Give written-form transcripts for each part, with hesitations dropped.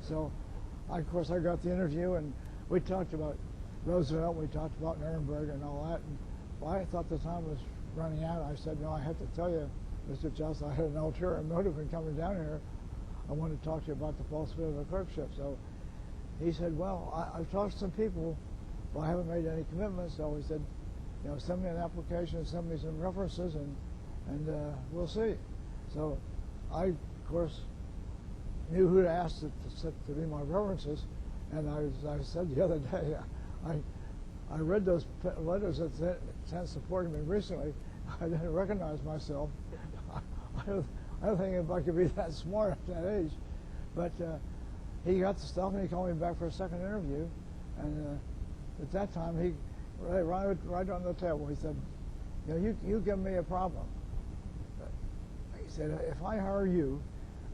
So, of course, I got the interview, and we talked about Roosevelt, we talked about Nuremberg and all that. And well, I thought the time was running out. I said, no, I have to tell you, Mr. Justice, I had an ulterior motive in coming down here. I wanted to talk to you about the falsification of a clerkship. So he said, well, I've talked to some people, but I haven't made any commitments. So he said, you know, send me an application, send me some references, and we'll see. So I, of course, knew who to ask to be my references, and I said the other day, I read those letters that supported me recently. I didn't recognize myself. I don't think anybody could be that smart at that age. But he got the stuff, and he called me back for a second interview. And at that time, he right on the table, he said, you know, you give me a problem. He said, if I hire you,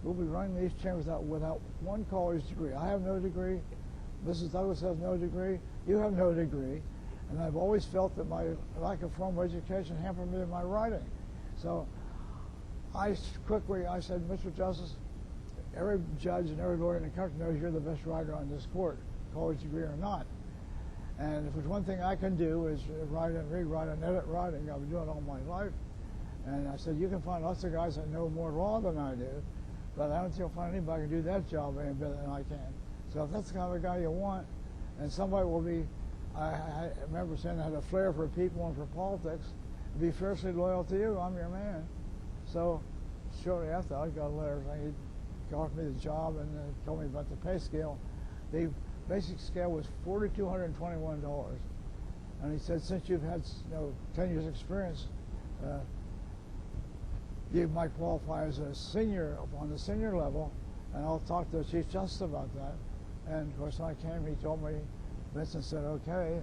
we'll be running these chambers out without one college degree. I have no degree. Mrs. Douglas has no degree. You have no degree. And I've always felt that my lack of formal education hampered me in my writing. So I said, Mr. Justice, every judge and every lawyer in the country knows you're the best writer on this court, college degree or not. And if there's one thing I can do is write and rewrite and edit writing, I've been doing it all my life. And I said, you can find lots of guys that know more law than I do, but I don't think you'll find anybody who can do that job any better than I can. So if that's the kind of a guy you want, and somebody will be, I remember saying I had a flair for people and for politics, be fiercely loyal to you, I'm your man. So shortly after, I got a letter saying he offered me the job and told me about the pay scale. The basic scale was $4,221. And he said, since you've had 10 years experience, you might qualify as a senior on the senior level, and I'll talk to the Chief Justice about that. And of course, when I came, he told me, Vincent said, okay.